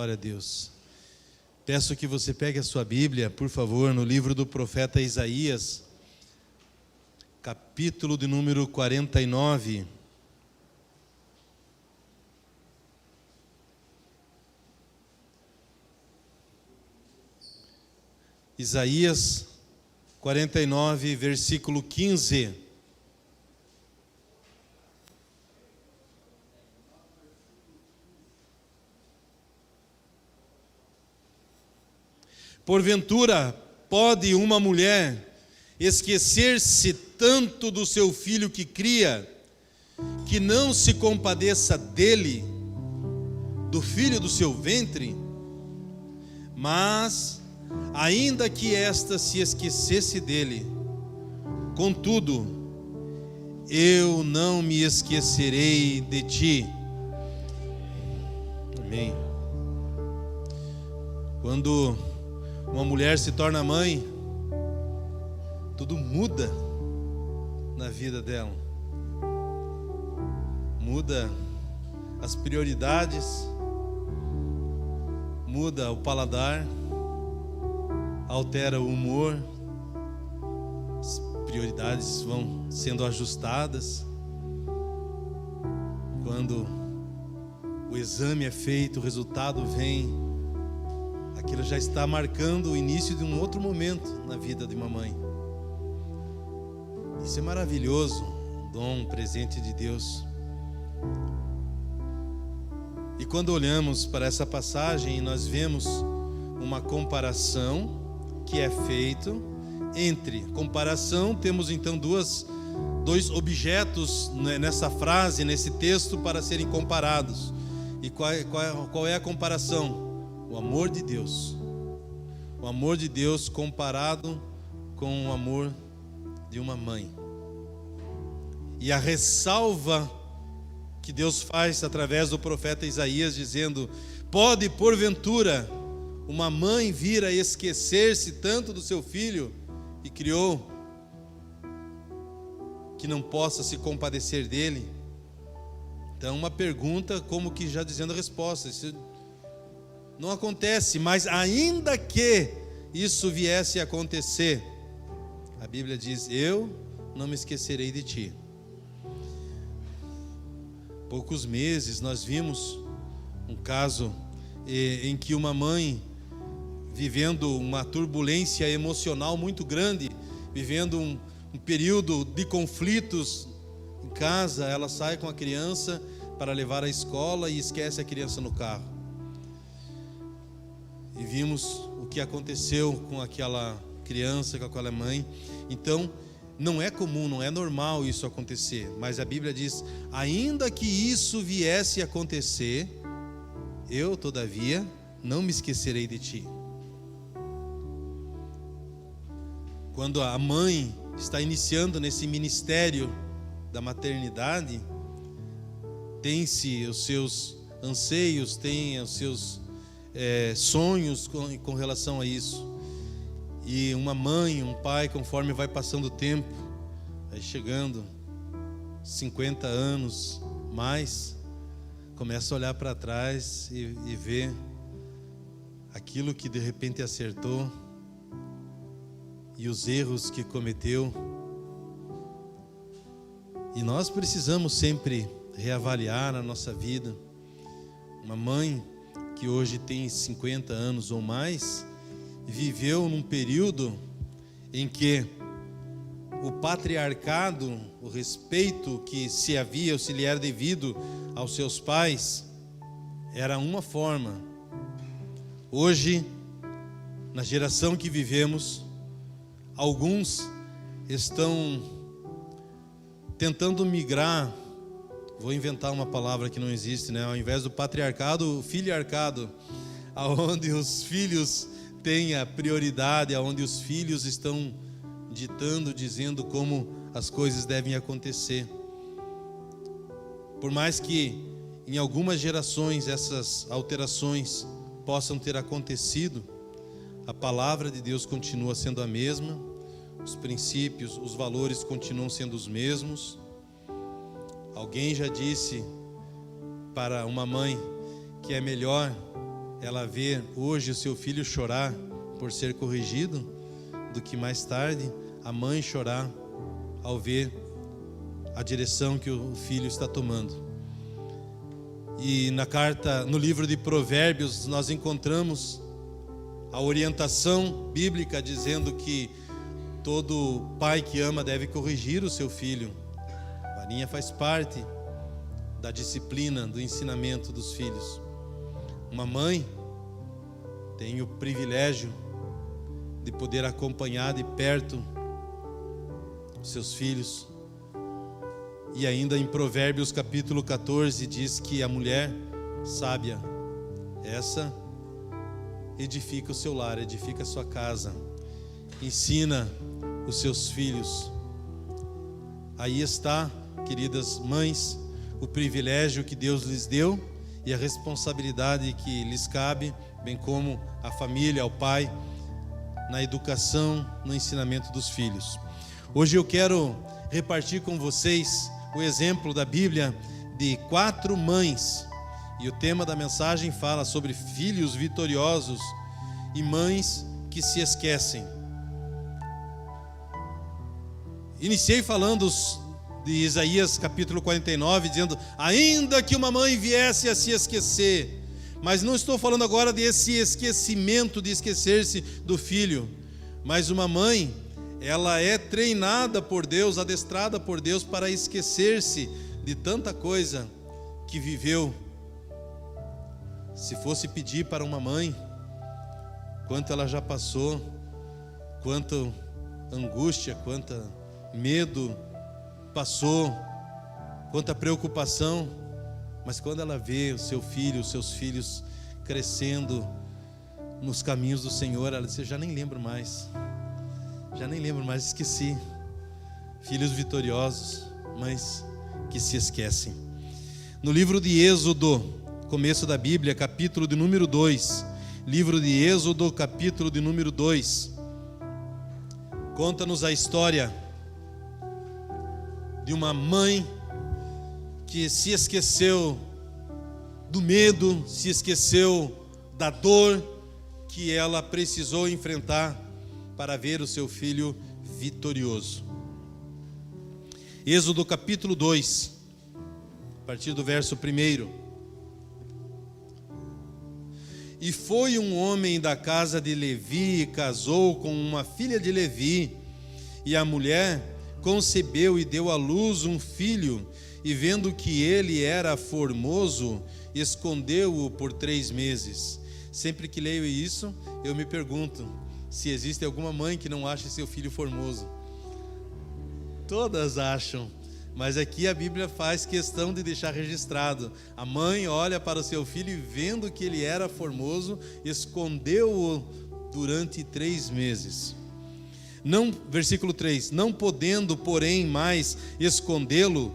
Glória a Deus. Peço que você pegue a sua Bíblia, por favor, no livro do profeta Isaías, capítulo de número 49. Isaías 49, versículo 15. Porventura, pode uma mulher esquecer-se tanto do seu filho que cria, que não se compadeça dele, do filho do seu ventre? Mas, ainda que esta se esquecesse dele, contudo, eu não me esquecerei de ti. Amém. Quando uma mulher se torna mãe, tudo muda na vida dela. Muda as prioridades, muda o paladar, altera o humor, as prioridades vão sendo ajustadas. Quando o exame é feito, o resultado vem, aquilo já está marcando o início de um outro momento na vida de uma mãe. Isso é maravilhoso, um dom, um presente de Deus. E quando olhamos para essa passagem, nós vemos uma comparação que é feita entre comparação. Temos então dois objetos nessa frase, nesse texto, para serem comparados. E qual é a comparação? O amor de Deus. O amor de Deus comparado com o amor de uma mãe. E a ressalva que Deus faz através do profeta Isaías, dizendo: pode porventura uma mãe vir a esquecer-se tanto do seu filho que criou, que não possa se compadecer dele? Então, uma pergunta como que já dizendo a resposta. Isso não acontece, mas ainda que isso viesse a acontecer, a Bíblia diz: eu não me esquecerei de ti. Poucos meses nós vimos um caso em que uma mãe, vivendo uma turbulência emocional muito grande, vivendo um período de conflitos em casa, ela sai com a criança para levar à escola e esquece a criança no carro. E vimos o que aconteceu com aquela criança, com aquela mãe. Então, não é comum, não é normal isso acontecer. Mas a Bíblia diz: ainda que isso viesse a acontecer, eu, todavia, não me esquecerei de ti. Quando a mãe está iniciando nesse ministério da maternidade, tem-se os seus anseios, tem os seus sonhos com relação a isso. E uma mãe, um pai, conforme vai passando o tempo, vai chegando 50 anos mais, começa a olhar para trás e ver aquilo que de repente acertou e os erros que cometeu. E nós precisamos sempre reavaliar a nossa vida. Uma mãe que hoje tem 50 anos ou mais, viveu num período em que o patriarcado, o respeito que se havia ou se lhe era devido aos seus pais, era uma forma. Hoje, na geração que vivemos, alguns estão tentando migrar. Vou inventar uma palavra que não existe, né? Ao invés do patriarcado, o filiarcado, aonde os filhos têm a prioridade, aonde os filhos estão ditando, dizendo como as coisas devem acontecer. Por mais que em algumas gerações essas alterações possam ter acontecido, a palavra de Deus continua sendo a mesma, os princípios, os valores continuam sendo os mesmos. Alguém já disse para uma mãe que é melhor ela vê hoje o seu filho chorar por ser corrigido, do que mais tarde a mãe chorar ao ver a direção que o filho está tomando. E no livro de Provérbios, nós encontramos a orientação bíblica dizendo que todo pai que ama deve corrigir o seu filho. A varinha faz parte da disciplina, do ensinamento dos filhos. Uma mãe tem o privilégio de poder acompanhar de perto os seus filhos. E ainda em Provérbios capítulo 14 diz que a mulher sábia, essa edifica o seu lar, edifica a sua casa, ensina os seus filhos. Aí está, queridas mães, o privilégio que Deus lhes deu e a responsabilidade que lhes cabe, bem como a família, ao pai, na educação, no ensinamento dos filhos. Hoje eu quero repartir com vocês o exemplo da Bíblia de 4 mães. E o tema da mensagem fala sobre filhos vitoriosos e mães que se esquecem. Iniciei falando de Isaías capítulo 49, dizendo: ainda que uma mãe viesse a se esquecer. Mas não estou falando agora desse esquecimento, de esquecer-se do filho. Mas uma mãe, ela é treinada por Deus, adestrada por Deus para esquecer-se de tanta coisa que viveu. Se fosse pedir para uma mãe quanto ela já passou, quanta angústia, quanta medo passou, quanta preocupação, mas quando ela vê o seu filho, os seus filhos crescendo nos caminhos do Senhor, ela diz: eu já nem lembro mais, esqueci. Filhos vitoriosos, mães que se esquecem. No livro de Êxodo, começo da Bíblia, capítulo de número 2, livro de Êxodo, capítulo de número 2, conta-nos a história de uma mãe que se esqueceu do medo, se esqueceu da dor que ela precisou enfrentar para ver o seu filho vitorioso. Êxodo capítulo 2, a partir do verso 1. E foi um homem da casa de Levi e casou com uma filha de Levi, e a mulher concebeu e deu à luz um filho, e vendo que ele era formoso, escondeu-o por 3 meses. Sempre que leio isso, eu me pergunto se existe alguma mãe que não ache seu filho formoso. Todas acham, mas aqui a Bíblia faz questão de deixar registrado: a mãe olha para o seu filho e, vendo que ele era formoso, escondeu-o durante 3 meses. Versículo 3: não podendo, porém, mais escondê-lo,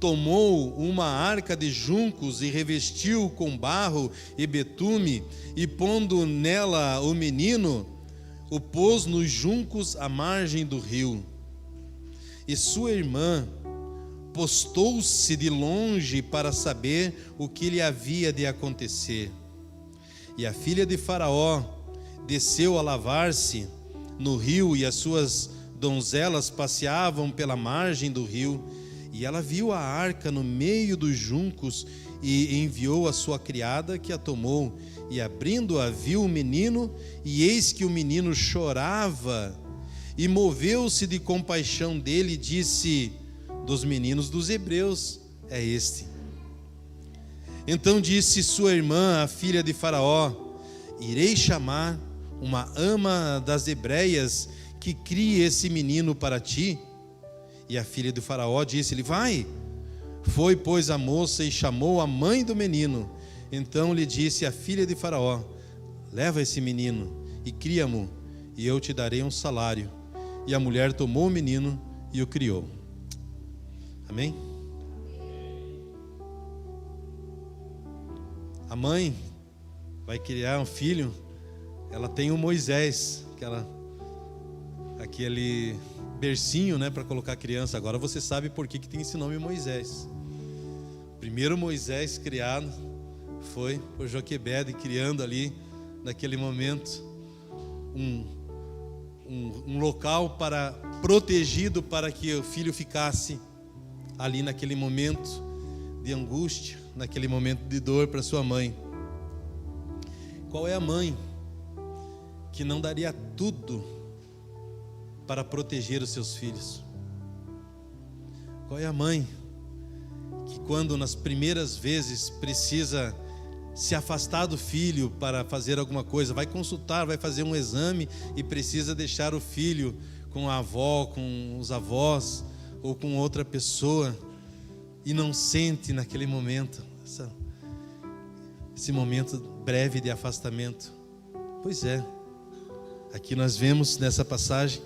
tomou uma arca de juncos e revestiu com barro e betume, e pondo nela o menino, o pôs nos juncos à margem do rio. E sua irmã postou-se de longe para saber o que lhe havia de acontecer. E a filha de Faraó desceu a lavar-se no rio, e as suas donzelas passeavam pela margem do rio. E ela viu a arca no meio dos juncos, e enviou a sua criada, que a tomou, e abrindo-a viu o menino, e eis que o menino chorava, e moveu-se de compaixão dele, e disse: dos meninos dos hebreus é este. Então disse sua irmã, a filha de Faraó: irei chamar uma ama das hebreias que crie esse menino para ti. E a filha de Faraó disse-lhe: vai. Foi, pois, a moça e chamou a mãe do menino. Então lhe disse a filha de Faraó: leva esse menino e cria-mo, e eu te darei um salário. E a mulher tomou o menino e o criou. Amém? A mãe vai criar um filho, ela tem o Moisés, aquele bercinho, para colocar a criança. Agora você sabe por que tem esse nome Moisés. Primeiro Moisés criado foi por Joquebede criando ali, naquele momento, um local protegido para que o filho ficasse ali naquele momento de angústia, naquele momento de dor para sua mãe. Qual é a mãe que não daria tudo para proteger os seus filhos? Qual é a mãe que, quando nas primeiras vezes precisa se afastar do filho para fazer alguma coisa, vai consultar, vai fazer um exame e precisa deixar o filho com a avó, com os avós ou com outra pessoa, e não sente naquele momento esse momento breve de afastamento? Pois é, aqui nós vemos nessa passagem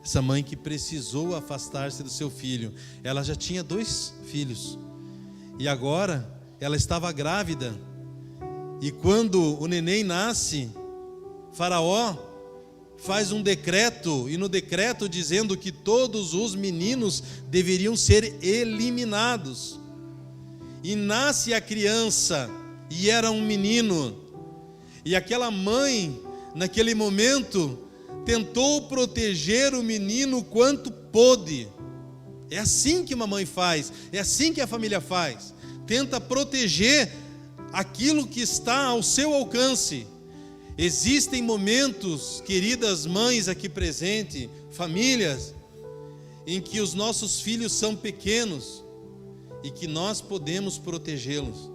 essa mãe que precisou afastar-se do seu filho. Ela já tinha 2 filhos e agora ela estava grávida. E quando o neném nasce, Faraó faz um decreto, e no decreto dizendo que todos os meninos deveriam ser eliminados. E nasce a criança, e era um menino. E aquela mãe, naquele momento, tentou proteger o menino quanto pôde. É assim que uma mãe faz, é assim que a família faz. Tenta proteger aquilo que está ao seu alcance. Existem momentos, queridas mães aqui presentes, famílias, em que os nossos filhos são pequenos e que nós podemos protegê-los.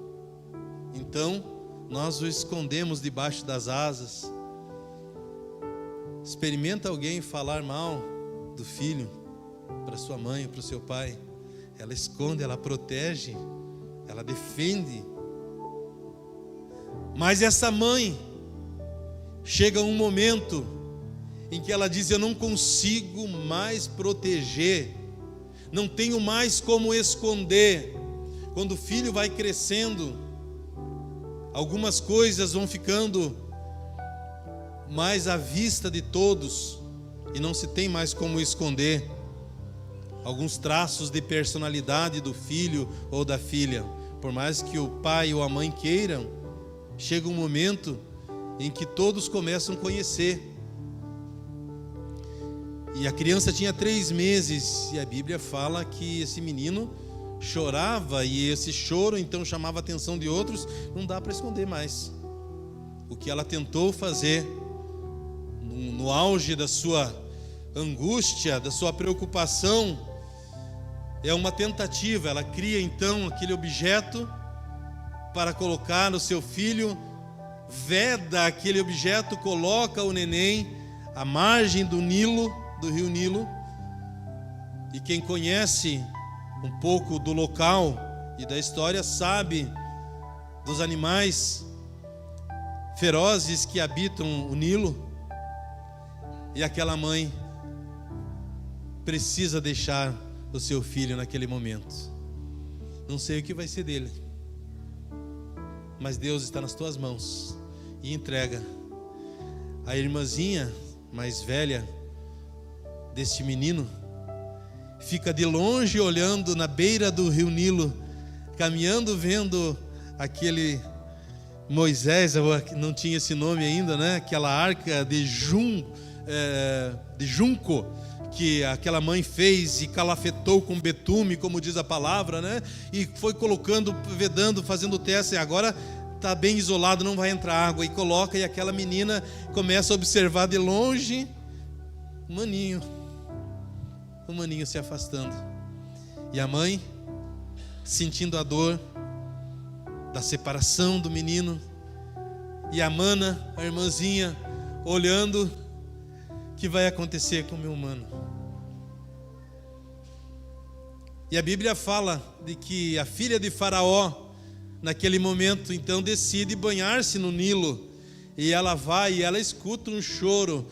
Então, nós o escondemos debaixo das asas. Experimenta alguém falar mal do filho para sua mãe, para o seu pai. Ela esconde, ela protege, ela defende. Mas essa mãe, chega um momento em que ela diz: eu não consigo mais proteger, não tenho mais como esconder. Quando o filho vai crescendo, algumas coisas vão ficando mais à vista de todos e não se tem mais como esconder. Alguns traços de personalidade do filho ou da filha, por mais que o pai ou a mãe queiram, chega um momento em que todos começam a conhecer. E a criança tinha 3 meses, e a Bíblia fala que esse menino chorava, e esse choro então chamava a atenção de outros. Não dá para esconder mais. O que ela tentou fazer no auge da sua angústia, da sua preocupação, é uma tentativa. Ela cria então aquele objeto para colocar no seu filho, veda aquele objeto, coloca o neném à margem do Nilo, do rio Nilo. E quem conhece um pouco do local e da história sabe dos animais ferozes que habitam o Nilo. E aquela mãe precisa deixar o seu filho naquele momento. Não sei o que vai ser dele, mas Deus está nas tuas mãos, e entrega. A irmãzinha mais velha deste menino fica de longe olhando na beira do rio Nilo, caminhando, vendo aquele Moisés, não tinha esse nome ainda, né? Aquela arca de junco que aquela mãe fez e calafetou com betume, como diz a palavra, né? E foi colocando, vedando, fazendo teste. E agora está bem isolado, não vai entrar água. E coloca, e aquela menina começa a observar de longe o maninho se afastando. E a mãe, sentindo a dor da separação do menino, e a mana, a irmãzinha, olhando: o que vai acontecer com o meu mano? E a Bíblia fala de que a filha de Faraó, naquele momento, então decide banhar-se no Nilo. E ela vai e ela escuta um choro.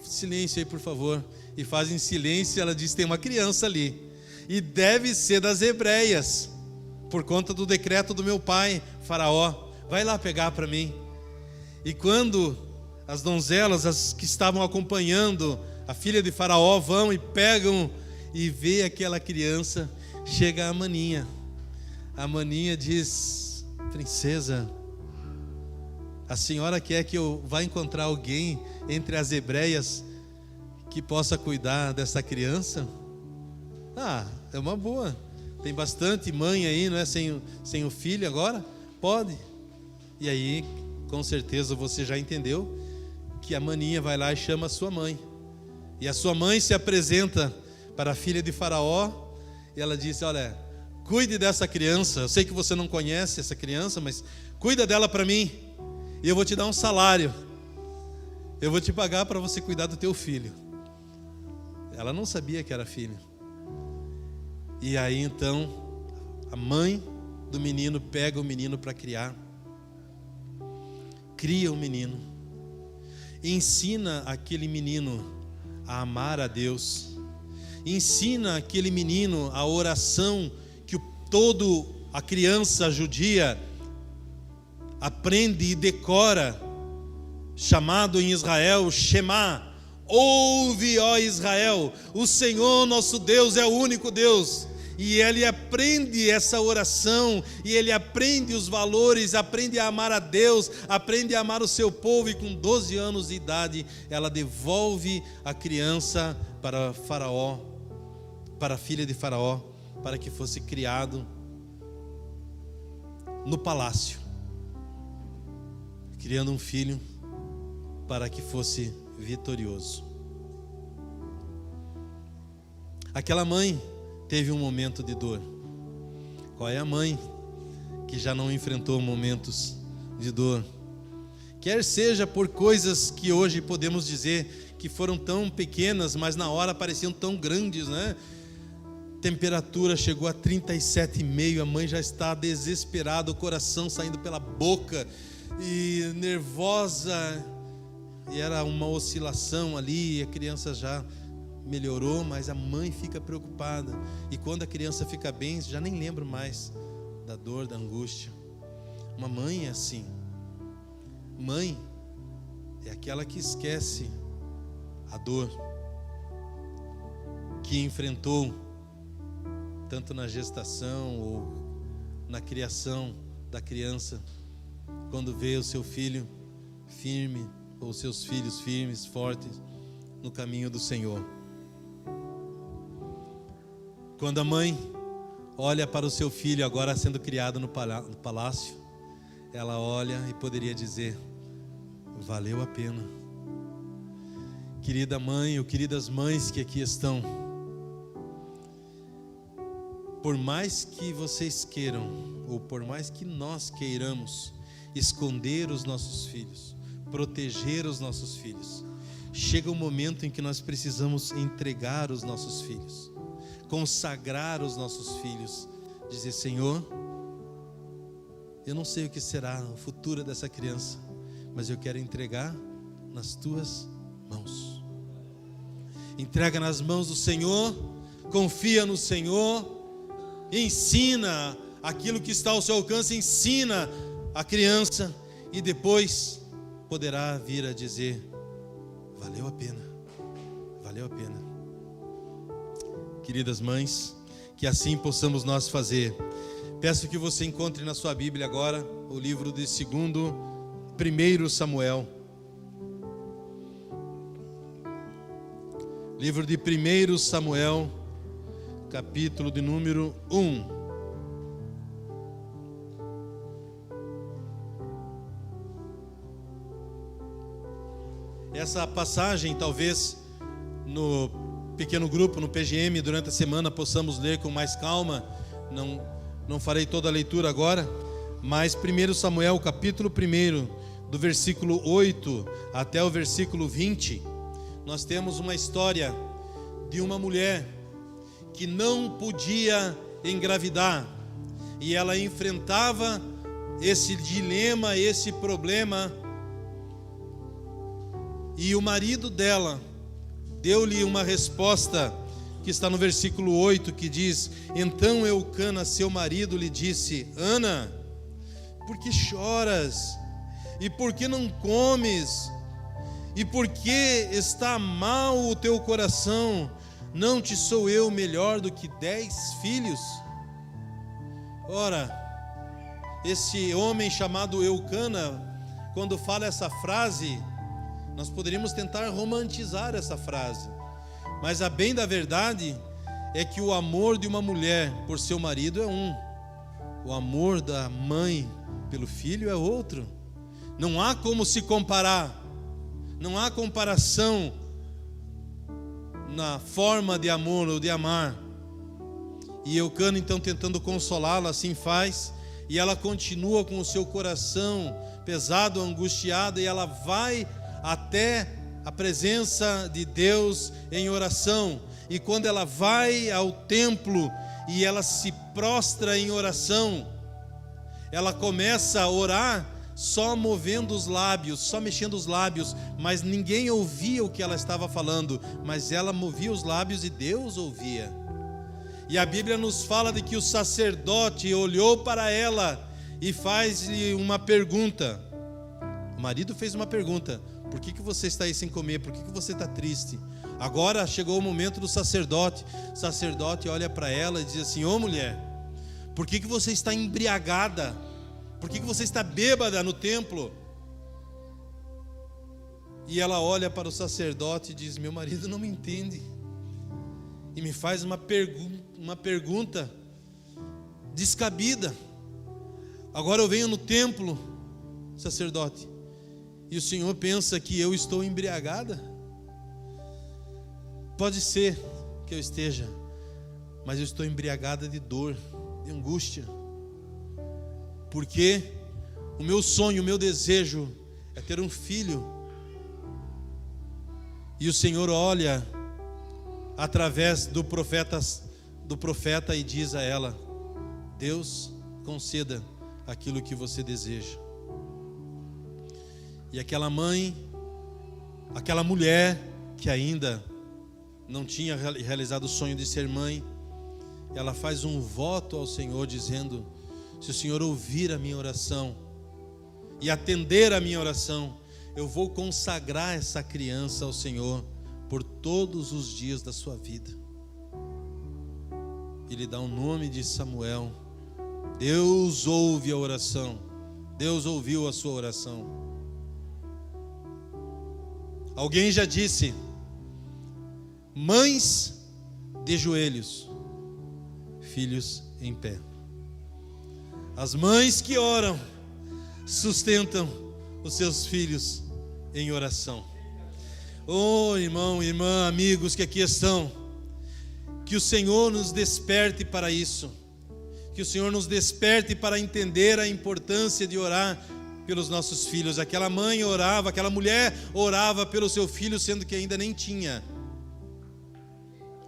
Silêncio aí, por favor. E faz em silêncio. Ela diz: tem uma criança ali, e deve ser das hebreias, por conta do decreto do meu pai Faraó. Vai lá pegar para mim. E quando as donzelas, as que estavam acompanhando a filha de Faraó, vão e pegam e vê aquela criança, chega a maninha. A maninha diz: princesa, a senhora quer que eu vá encontrar alguém entre as hebreias que possa cuidar dessa criança? É uma boa. Tem bastante mãe aí, não é? Sem o filho agora? Pode. E aí, com certeza você já entendeu que a maninha vai lá e chama a sua mãe. E a sua mãe se apresenta para a filha de Faraó e ela disse: olha, cuide dessa criança. Eu sei que você não conhece essa criança, mas cuida dela para mim. E eu vou te dar um salário. Eu vou te pagar para você cuidar do teu filho. Ela não sabia que era filho. E aí então a mãe do menino pega o menino para criar. Cria o menino. Ensina aquele menino a amar a Deus. Ensina aquele menino a oração que todo a criança judia aprende e decora, chamado em Israel Shema. Ouve, ó Israel, o Senhor nosso Deus é o único Deus. E ele aprende essa oração, e ele aprende os valores, aprende a amar a Deus, aprende a amar o seu povo. E com 12 anos de idade, ela devolve a criança para Faraó, para a filha de Faraó, para que fosse criado no palácio, criando um filho para que fosse vitorioso. Aquela mãe teve um momento de dor. Qual é a mãe que já não enfrentou momentos de dor? Quer seja por coisas que hoje podemos dizer que foram tão pequenas, mas na hora pareciam tão grandes, né? Temperatura chegou a 37,5, a mãe já está desesperada, o coração saindo pela boca e nervosa, e era uma oscilação ali, a criança já melhorou, mas a mãe fica preocupada. E quando a criança fica bem, já nem lembra mais da dor, da angústia. Uma mãe é assim. Mãe é aquela que esquece a dor que enfrentou, tanto na gestação ou na criação da criança, quando vê o seu filho firme, ou seus filhos firmes, fortes, no caminho do Senhor. Quando a mãe olha para o seu filho agora sendo criado no palácio, ela olha e poderia dizer: valeu a pena. Querida mãe, ou queridas mães que aqui estão, por mais que vocês queiram, ou por mais que nós queiramos esconder os nossos filhos, proteger os nossos filhos, chega um momento em que nós precisamos entregar os nossos filhos, consagrar os nossos filhos, dizer: Senhor, eu não sei o que será o futuro dessa criança, mas eu quero entregar nas tuas mãos. Entrega nas mãos do Senhor, confia no Senhor, ensina aquilo que está ao seu alcance, ensina a criança, e depois poderá vir a dizer: valeu a pena, valeu a pena. Queridas mães, que assim possamos nós fazer. Peço que você encontre na sua Bíblia agora o livro de 1 Samuel. Livro de 1 Samuel, capítulo de número 1. Essa passagem, talvez no pequeno grupo, no PGM, durante a semana possamos ler com mais calma. Não farei toda a leitura agora, mas 1 Samuel, capítulo 1, do versículo 8 até o versículo 20, nós temos uma história de uma mulher que não podia engravidar, e ela enfrentava esse dilema, esse problema, e o marido dela deu-lhe uma resposta que está no versículo 8, que diz: então Eucana, seu marido, lhe disse: Ana, por que choras? E por que não comes? E por que está mal o teu coração? Não te sou eu melhor do que 10 filhos? Ora, esse homem chamado Eucana, quando fala essa frase, nós poderíamos tentar romantizar essa frase, mas a bem da verdade é que o amor de uma mulher por seu marido é um, o amor da mãe pelo filho é outro. Não há como se comparar, não há comparação na forma de amor ou de amar. E Eucana então, tentando consolá-la, assim faz, e ela continua com o seu coração pesado, angustiado, e ela vai até a presença de Deus em oração. E quando ela vai ao templo e ela se prostra em oração, ela começa a orar só movendo os lábios, só mexendo os lábios, mas ninguém ouvia o que ela estava falando, mas ela movia os lábios e Deus ouvia. E a Bíblia nos fala de que o sacerdote olhou para ela e faz-lhe uma pergunta. O marido fez uma pergunta: por que você está aí sem comer? Por que você está triste? Agora chegou o momento do sacerdote. O sacerdote olha para ela e diz assim: ô mulher, por que você está embriagada? Por que você está bêbada no templo? E ela olha para o sacerdote e diz: meu marido não me entende, e me faz uma pergunta descabida. Agora eu venho no templo, sacerdote, e o senhor pensa que eu estou embriagada? Pode ser que eu esteja, mas eu estou embriagada de dor, de angústia, porque o meu sonho, o meu desejo é ter um filho. E o Senhor olha através do profeta e diz a ela: Deus conceda aquilo que você deseja. E aquela mãe, aquela mulher que ainda não tinha realizado o sonho de ser mãe, ela faz um voto ao Senhor dizendo: se o Senhor ouvir a minha oração e atender a minha oração, eu vou consagrar essa criança ao Senhor por todos os dias da sua vida. Ele dá o nome de Samuel. Deus ouve a oração. Deus ouviu a sua oração. Alguém já disse: mães de joelhos, filhos em pé. As mães que oram sustentam os seus filhos em oração. Oh, irmão, irmã, amigos que aqui estão, que o Senhor nos desperte para isso, que o Senhor nos desperte para entender a importância de orar pelos nossos filhos. Aquela mãe orava, aquela mulher orava pelo seu filho, sendo que ainda nem tinha,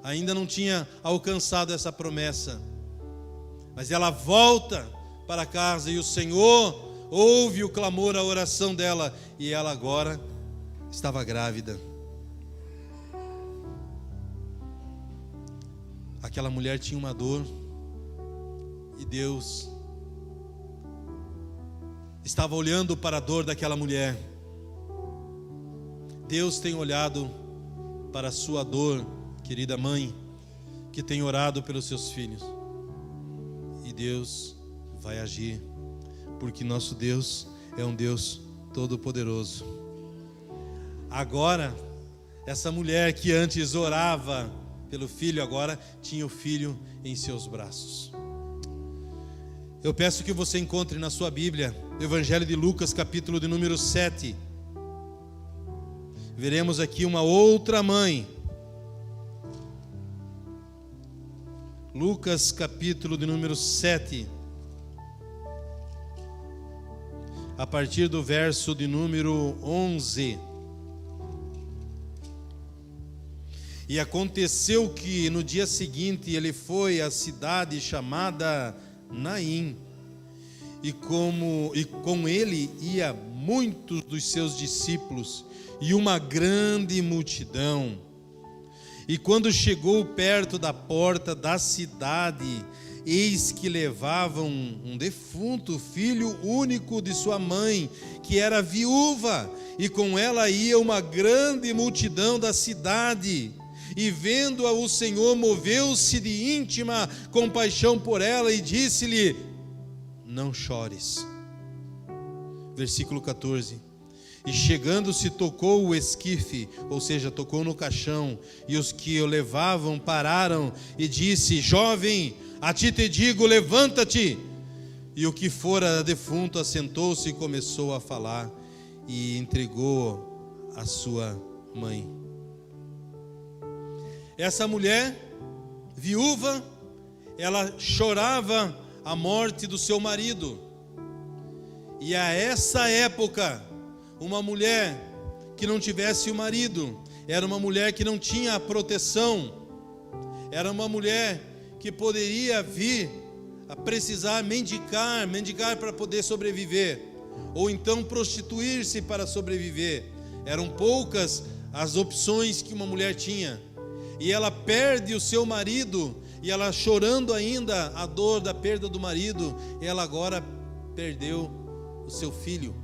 ainda não tinha alcançado essa promessa, mas ela volta para casa e o Senhor ouve o clamor, a oração dela, e ela agora estava grávida. Aquela mulher tinha uma dor e Deus estava olhando para a dor daquela mulher. Deus tem olhado para a sua dor, querida mãe, que tem orado pelos seus filhos, e Deus vai agir, porque nosso Deus é um Deus todo-poderoso. Agora, essa mulher que antes orava pelo filho, agora tinha o filho em seus braços. Eu peço que você encontre na sua Bíblia o Evangelho de Lucas, capítulo de número 7. Veremos aqui uma outra mãe. Lucas, capítulo de número 7. A partir do verso de número 11. E aconteceu que no dia seguinte ele foi à cidade chamada Naim, e com ele ia muitos dos seus discípulos e uma grande multidão. E quando chegou perto da porta da cidade, eis que levavam um defunto, filho único de sua mãe, que era viúva, e com ela ia uma grande multidão da cidade. E vendo-a, o Senhor moveu-se de íntima compaixão por ela e disse-lhe: não chores. Versículo 14. E chegando-se tocou o esquife, ou seja, tocou no caixão, e os que o levavam pararam e disse: jovem, a ti te digo, levanta-te. E o que fora defunto assentou-se e começou a falar, e entregou a sua mãe. Essa mulher, viúva, ela chorava a morte do seu marido. E a essa época, uma mulher que não tivesse o marido, era uma mulher que não tinha proteção, era uma mulher que poderia vir a precisar mendigar para poder sobreviver, ou então prostituir-se para sobreviver. Eram poucas as opções que uma mulher tinha, e ela perde o seu marido, e ela chorando ainda a dor da perda do marido, ela agora perdeu o seu filho.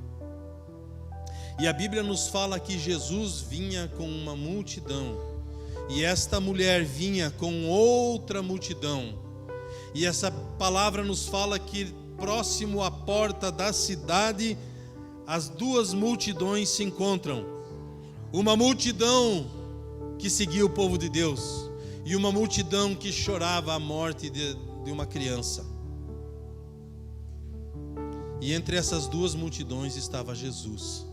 E a Bíblia nos fala que Jesus vinha com uma multidão, e esta mulher vinha com outra multidão. E essa palavra nos fala que próximo à porta da cidade, as duas multidões se encontram. Uma multidão que seguia o povo de Deus, e uma multidão que chorava a morte de uma criança. E entre essas duas multidões estava Jesus.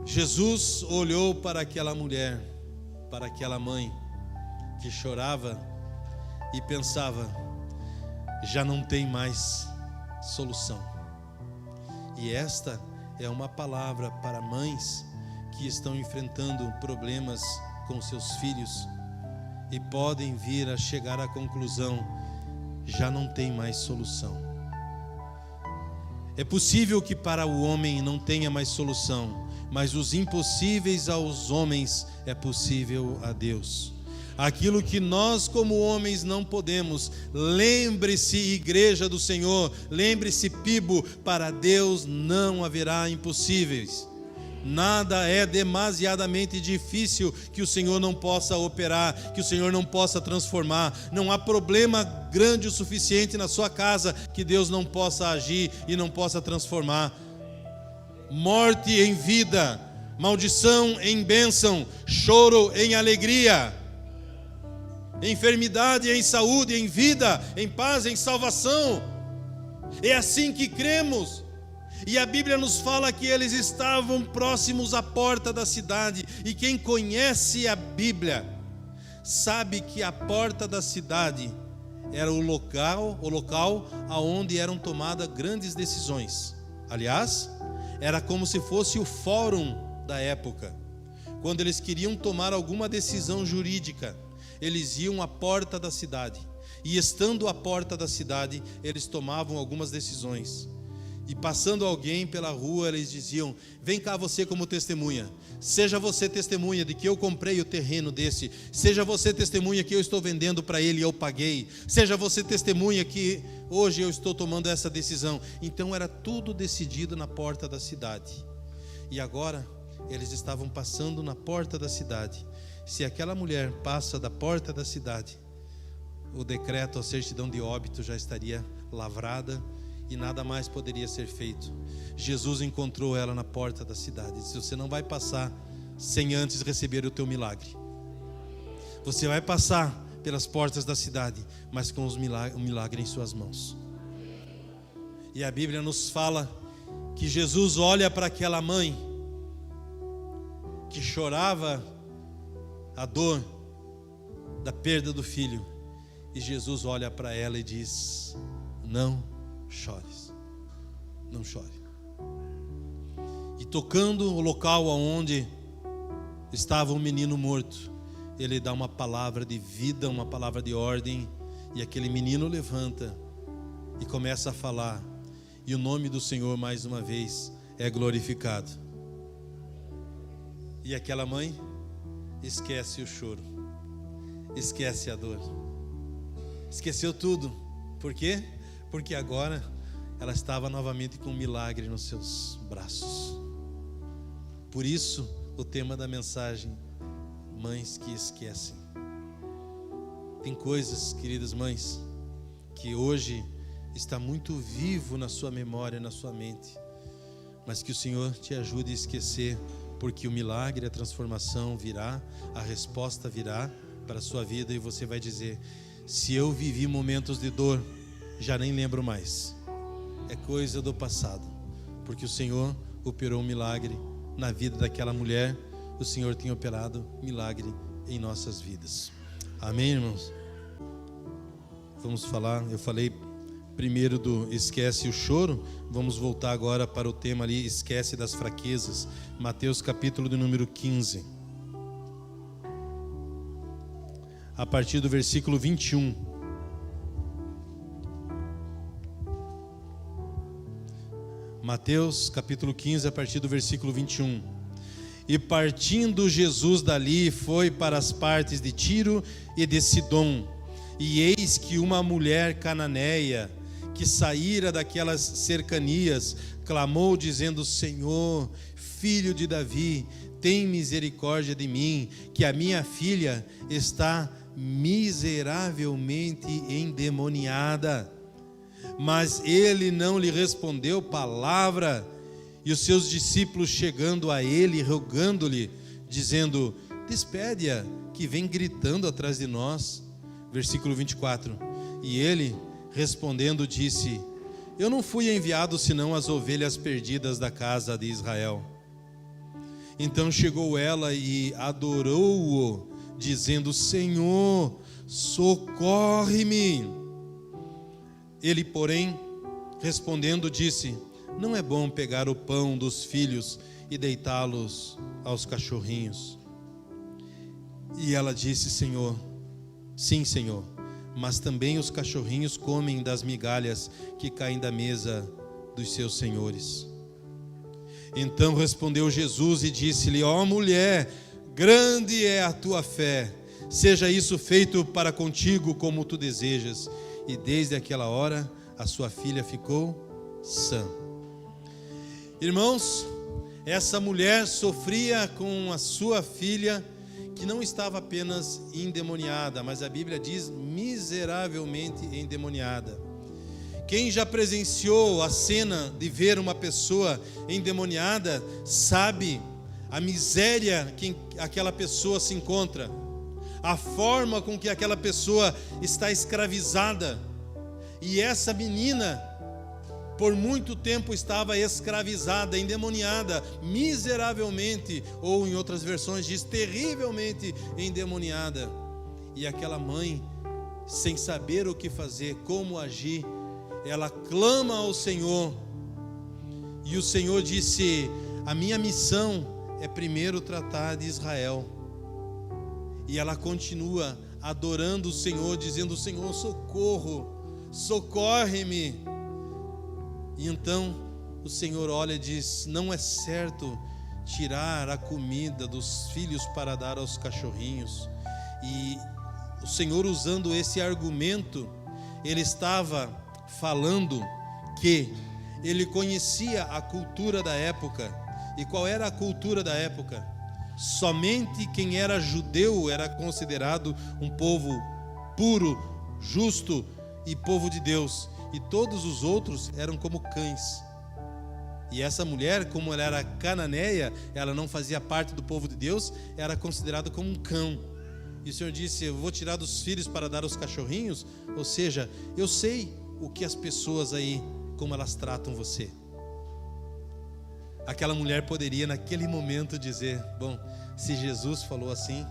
Jesus olhou para aquela mulher, para aquela mãe que chorava e pensava: já não tem mais solução. E esta é uma palavra para mães que estão enfrentando problemas com seus filhos e podem vir a chegar à conclusão: já não tem mais solução. É possível que para o homem não tenha mais solução, mas os impossíveis aos homens é possível a Deus. Aquilo que nós como homens não podemos, lembre-se, igreja do Senhor, lembre-se, Pibo, para Deus não haverá impossíveis. Nada é demasiadamente difícil que o Senhor não possa operar, que o Senhor não possa transformar. Não há problema grande o suficiente na sua casa que Deus não possa agir e não possa transformar. Morte em vida, maldição em bênção, choro em alegria, enfermidade em saúde, em vida, em paz, em salvação. É assim que cremos. E a Bíblia nos fala que eles estavam próximos à porta da cidade. E quem conhece a Bíblia sabe que a porta da cidade era o local aonde eram tomadas grandes decisões. Aliás, era como se fosse o fórum da época. Quando eles queriam tomar alguma decisão jurídica, eles iam à porta da cidade. E estando à porta da cidade, eles tomavam algumas decisões. E passando alguém pela rua, eles diziam: vem cá você como testemunha. Seja você testemunha de que eu comprei o terreno desse. Seja você testemunha que eu estou vendendo para ele e eu paguei. Seja você testemunha que hoje eu estou tomando essa decisão. Então era tudo decidido na porta da cidade. E agora eles estavam passando na porta da cidade. Se aquela mulher passa da porta da cidade, o decreto, a certidão de óbito já estaria lavrada e nada mais poderia ser feito. Jesus encontrou ela na porta da cidade e disse: você não vai passar sem antes receber o teu milagre. Você vai passar pelas portas da cidade, mas com o milagre em suas mãos. E a Bíblia nos fala que Jesus olha para aquela mãe que chorava a dor da perda do filho, e Jesus olha para ela e diz: não chores, não chore. E tocando o local onde estava um menino morto, ele dá uma palavra de vida, uma palavra de ordem, e aquele menino levanta e começa a falar, e o nome do Senhor mais uma vez é glorificado. E aquela mãe esquece o choro, esquece a dor, esqueceu tudo. Por quê? Porque agora ela estava novamente com um milagre nos seus braços. Por isso o tema da mensagem: mães que esquecem. Tem coisas, queridas mães, que hoje está muito vivo na sua memória, na sua mente. Mas que o Senhor te ajude a esquecer, porque o milagre, a transformação virá, a resposta virá para a sua vida, e você vai dizer: se eu vivi momentos de dor, já nem lembro mais, é coisa do passado, porque o Senhor operou um milagre na vida daquela mulher. O Senhor tem operado milagre em nossas vidas. Amém, irmãos? Vamos falar, eu falei primeiro do esquece o choro, vamos voltar agora para o tema ali, esquece das fraquezas. Mateus capítulo de número 15, a partir do versículo 21. Mateus capítulo 15, a partir do versículo 21. E partindo Jesus dali, foi para as partes de Tiro e de Sidom. E eis que uma mulher cananeia, que saíra daquelas cercanias, clamou dizendo: Senhor, filho de Davi, tem misericórdia de mim, que a minha filha está miseravelmente endemoniada. Mas ele não lhe respondeu palavra. E os seus discípulos, chegando a ele, rogando-lhe, dizendo: despede-a, que vem gritando atrás de nós. Versículo 24. E ele, respondendo, disse: eu não fui enviado senão as ovelhas perdidas da casa de Israel. Então chegou ela e adorou-o, dizendo: Senhor, socorre-me. Ele, porém, respondendo, disse: não é bom pegar o pão dos filhos e deitá-los aos cachorrinhos. E ela disse: Senhor, sim, Senhor, mas também os cachorrinhos comem das migalhas que caem da mesa dos seus senhores. Então respondeu Jesus e disse-lhe: ó mulher, grande é a tua fé, seja isso feito para contigo como tu desejas. E desde aquela hora a sua filha ficou sã. Irmãos, essa mulher sofria com a sua filha, que não estava apenas endemoniada, mas a Bíblia diz miseravelmente endemoniada. Quem já presenciou a cena de ver uma pessoa endemoniada sabe a miséria que aquela pessoa se encontra, a forma com que aquela pessoa está escravizada. E essa menina, por muito tempo, estava escravizada, endemoniada, miseravelmente, ou em outras versões diz terrivelmente endemoniada. E aquela mãe, sem saber o que fazer, como agir, ela clama ao Senhor. E o Senhor disse: a minha missão é primeiro tratar de Israel. E ela continua adorando o Senhor, dizendo: Senhor, socorro, socorre-me. E então o Senhor olha e diz: não é certo tirar a comida dos filhos para dar aos cachorrinhos. E o Senhor, usando esse argumento, ele estava falando que ele conhecia a cultura da época. E qual era a cultura da época? Somente quem era judeu era considerado um povo puro, justo e povo de Deus. E todos os outros eram como cães. E essa mulher, como ela era cananeia, ela não fazia parte do povo de Deus, era considerada como um cão. E o Senhor disse: eu vou tirar dos filhos para dar aos cachorrinhos. Ou seja, eu sei o que as pessoas aí, como elas tratam você. Aquela mulher poderia naquele momento dizer: bom, se Jesus falou assim,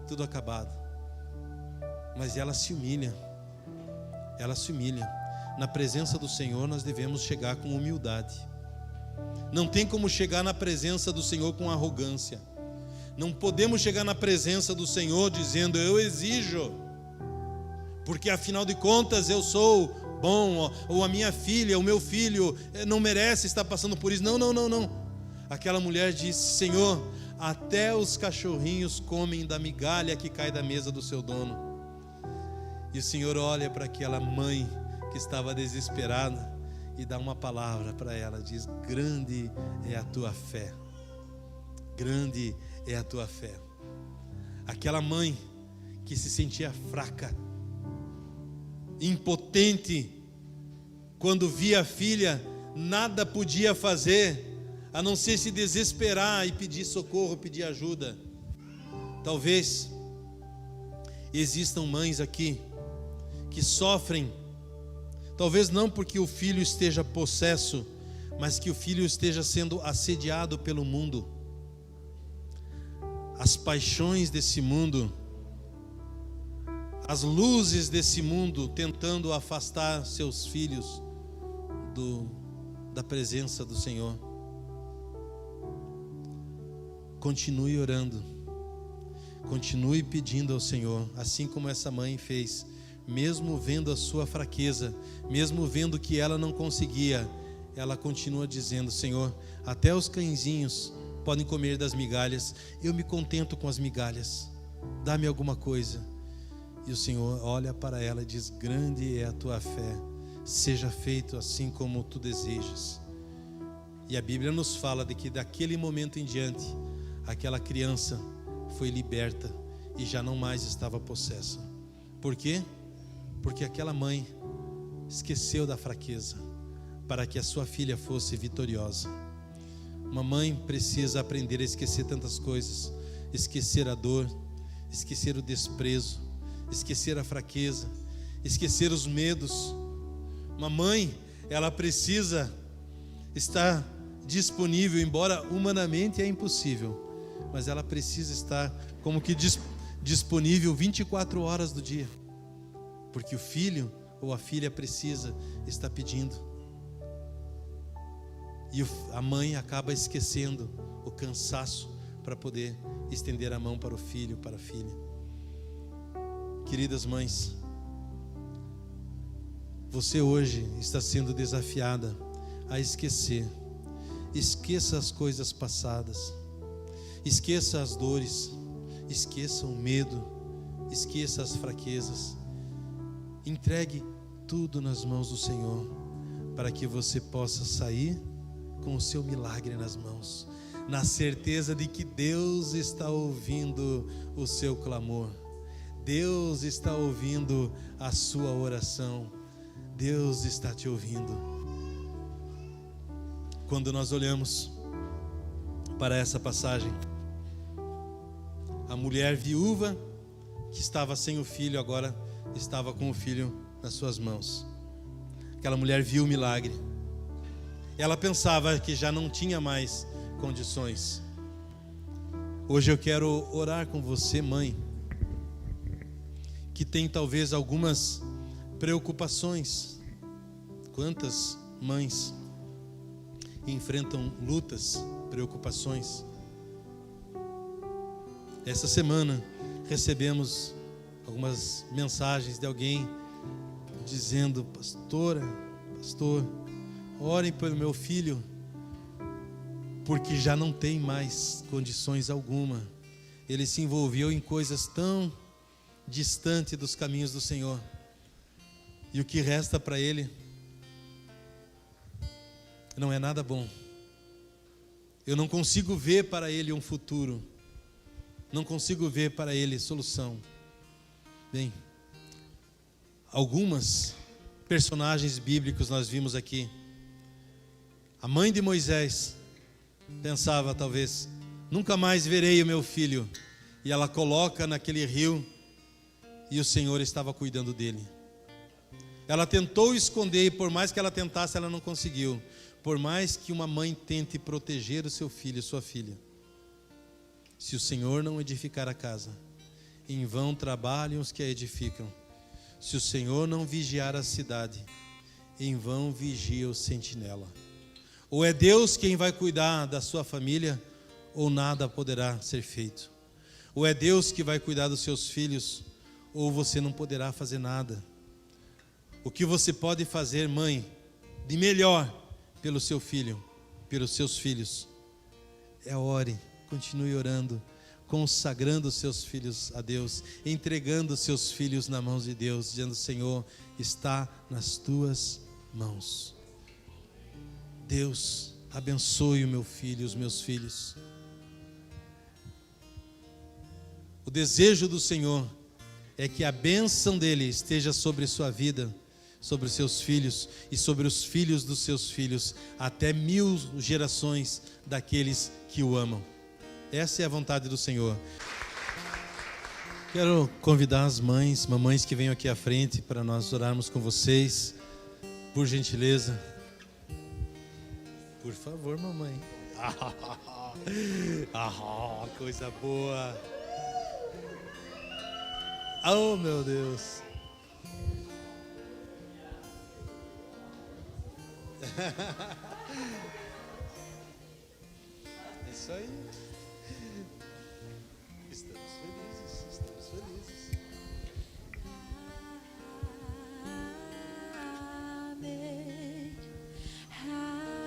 tudo acabado. Mas ela se humilha. Ela se humilha. Na presença do Senhor nós devemos chegar com humildade. Não tem como chegar na presença do Senhor com arrogância. Não podemos chegar na presença do Senhor dizendo: eu exijo, porque afinal de contas eu sou bom, ou a minha filha, o meu filho não merece estar passando por isso. Não. Aquela mulher disse: Senhor, até os cachorrinhos comem da migalha que cai da mesa do seu dono. E o Senhor olha para aquela mãe que estava desesperada e dá uma palavra para ela, diz: grande é a tua fé. Grande é a tua fé. Aquela mãe que se sentia fraca, impotente, quando via a filha, nada podia fazer, a não ser se desesperar e pedir socorro, pedir ajuda. Talvez existam mães aqui que sofrem, talvez não porque o filho esteja possesso, mas que o filho esteja sendo assediado pelo mundo. As paixões desse mundo, as luzes desse mundo tentando afastar seus filhos da presença do Senhor. Continue orando, continue pedindo ao Senhor, assim como essa mãe fez, mesmo vendo a sua fraqueza, mesmo vendo que ela não conseguia, ela continua dizendo: Senhor, até os cãezinhos podem comer das migalhas, eu me contento com as migalhas, dá-me alguma coisa. E o Senhor olha para ela e diz: grande é a tua fé, seja feito assim como tu desejas. E a Bíblia nos fala de que daquele momento em diante, aquela criança foi liberta e já não mais estava possessa. Por quê? Porque aquela mãe esqueceu da fraqueza para que a sua filha fosse vitoriosa. Uma mãe precisa aprender a esquecer tantas coisas, esquecer a dor, esquecer o desprezo, esquecer a fraqueza, esquecer os medos. Uma mãe, ela precisa estar disponível, embora humanamente é impossível, mas ela precisa estar como que disponível 24 horas do dia, porque o filho ou a filha precisa estar pedindo. E a mãe acaba esquecendo o cansaço para poder estender a mão para o filho, para a filha. Queridas mães, você hoje está sendo desafiada a esquecer. Esqueça as coisas passadas, esqueça as dores, esqueça o medo, esqueça as fraquezas. Entregue tudo nas mãos do Senhor, para que você possa sair com o seu milagre nas mãos, na certeza de que Deus está ouvindo o seu clamor, Deus está ouvindo a sua oração, Deus está te ouvindo. Quando nós olhamos para essa passagem, a mulher viúva que estava sem o filho, agora estava com o filho nas suas mãos. Aquela mulher viu o milagre. Ela pensava que já não tinha mais condições. Hoje eu quero orar com você, mãe, que tem talvez algumas preocupações. Quantas mães enfrentam lutas, preocupações? Essa semana recebemos algumas mensagens de alguém dizendo: pastor, orem pelo meu filho, porque já não tem mais condições alguma. Ele se envolveu em coisas tão distantes dos caminhos do Senhor, e o que resta para ele não é nada bom. Eu não consigo ver para ele um futuro, não consigo ver para ele solução. Bem, algumas personagens bíblicos nós vimos aqui. A mãe de Moisés pensava, talvez, nunca mais verei o meu filho, e ela coloca naquele rio, e o Senhor estava cuidando dele. Ela tentou esconder, e por mais que ela tentasse, ela não conseguiu. Por mais que uma mãe tente proteger o seu filho, sua filha, se o Senhor não edificar a casa, em vão trabalham os que a edificam. Se o Senhor não vigiar a cidade, em vão vigia o sentinela. Ou é Deus quem vai cuidar da sua família, ou nada poderá ser feito. Ou é Deus que vai cuidar dos seus filhos, ou você não poderá fazer nada. O que você pode fazer, mãe, de melhor pelo seu filho, pelos seus filhos, é ore, continue orando, consagrando os seus filhos a Deus, entregando os seus filhos nas mãos de Deus, dizendo: Senhor, está nas tuas mãos. Deus, abençoe o meu filho e os meus filhos. O desejo do Senhor é que a bênção dele esteja sobre sua vida, sobre os seus filhos e sobre os filhos dos seus filhos, até 1000 gerações daqueles que o amam. Essa é a vontade do Senhor. Quero convidar as mães, mamães que venham aqui à frente para nós orarmos com vocês, por gentileza. Por favor, mamãe. Coisa boa. Oh, meu Deus. Isso aí. Estamos felizes, estamos felizes. Amém. Amém.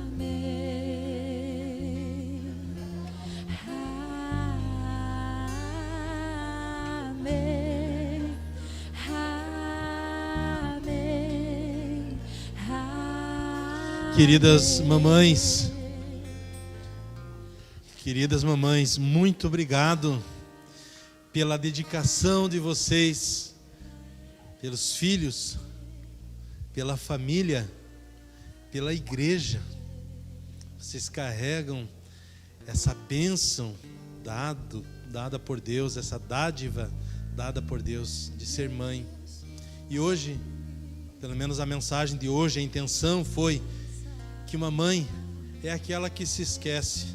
Amém. Amém. Queridas mamães, muito obrigado pela dedicação de vocês, pelos filhos, pela família, pela igreja. Vocês carregam essa bênção dada por Deus, essa dádiva dada por Deus de ser mãe. E hoje, pelo menos a mensagem de hoje, a intenção foi que uma mãe é aquela que se esquece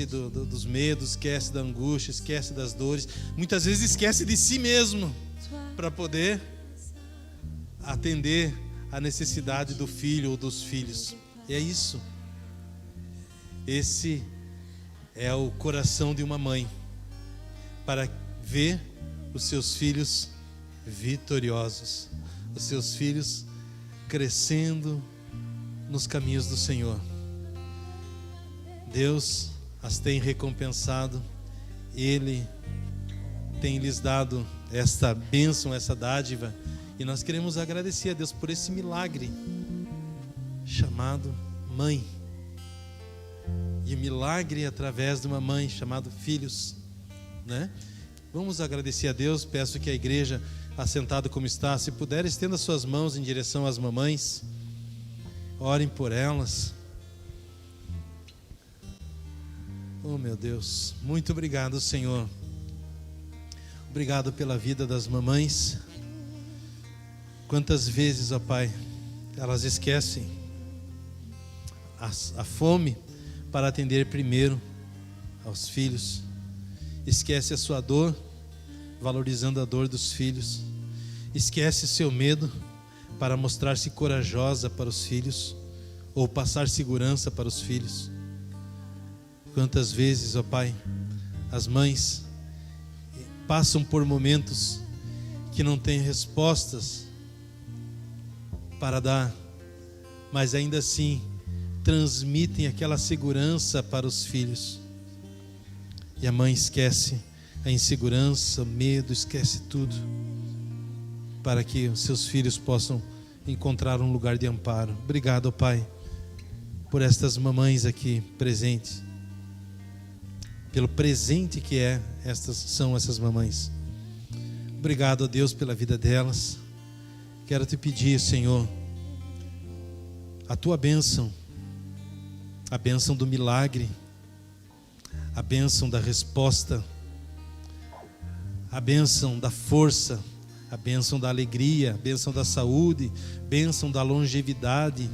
dos medos, esquece da angústia, esquece das dores, muitas vezes esquece de si mesmo para poder atender a necessidade do filho ou dos filhos. E é isso. Esse é o coração de uma mãe, para ver os seus filhos vitoriosos, os seus filhos crescendo nos caminhos do Senhor. Deus as tem recompensado, Ele tem lhes dado esta bênção, essa dádiva, e nós queremos agradecer a Deus por esse milagre chamado mãe, e milagre através de uma mãe chamado filhos, né? Vamos agradecer a Deus. Peço que a igreja, assentada como está, se puder, estenda suas mãos em direção às mamães. Orem por elas. Oh, meu Deus, muito obrigado, Senhor. Obrigado pela vida das mamães. Quantas vezes, ó Pai, elas esquecem a fome para atender primeiro aos filhos. Esquece a sua dor, valorizando a dor dos filhos. Esquece seu medo para mostrar-se corajosa para os filhos, ou passar segurança para os filhos. Quantas vezes, ó Pai, as mães passam por momentos que não têm respostas para dar, mas ainda assim transmitem aquela segurança para os filhos. E a mãe esquece a insegurança, o medo, esquece tudo, para que os seus filhos possam encontrar um lugar de amparo. Obrigado, ó Pai, por estas mamães aqui presentes, pelo presente que são essas mamães. Obrigado, ó Deus, pela vida delas. Quero te pedir, Senhor, a tua bênção, a bênção do milagre, a bênção da resposta, a bênção da força, a bênção da alegria, a bênção da saúde, bênção da longevidade,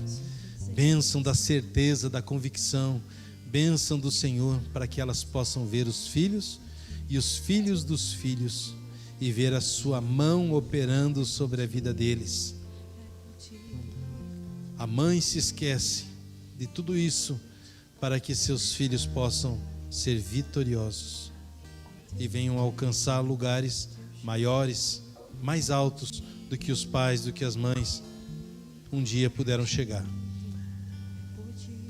bênção da certeza, da convicção, bênção do Senhor, para que elas possam ver os filhos e os filhos dos filhos e ver a sua mão operando sobre a vida deles. A mãe se esquece de tudo isso para que seus filhos possam ser vitoriosos e venham alcançar lugares maiores, mais altos do que os pais, do que as mães um dia puderam chegar.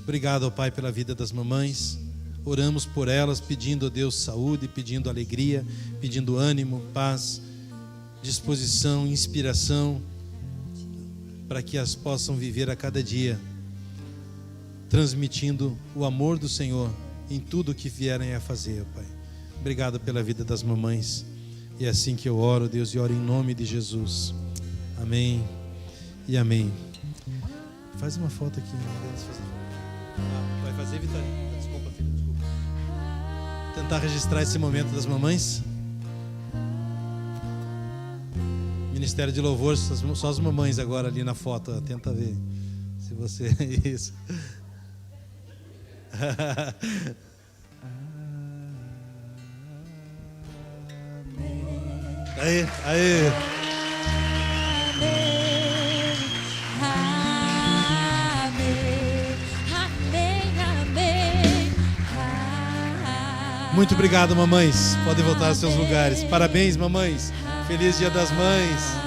Obrigado, ó Pai, pela vida das mamães. Oramos por elas, pedindo a Deus saúde, pedindo alegria, pedindo ânimo, paz, disposição, inspiração, para que as possam viver a cada dia, transmitindo o amor do Senhor em tudo o que vierem a fazer, ó Pai. Obrigado pela vida das mamães. E é assim que eu oro, Deus, e oro em nome de Jesus. Amém e amém. Faz uma foto aqui. Vai fazer, Vitorino? Desculpa, filha, desculpa. Tentar registrar esse momento das mamães. Ministério de Louvor, só as mamães agora ali na foto. Tenta ver se você... Isso. Aí, aí. Muito obrigado, mamães. Podem voltar aos seus lugares. Parabéns, mamães. Feliz Dia das Mães.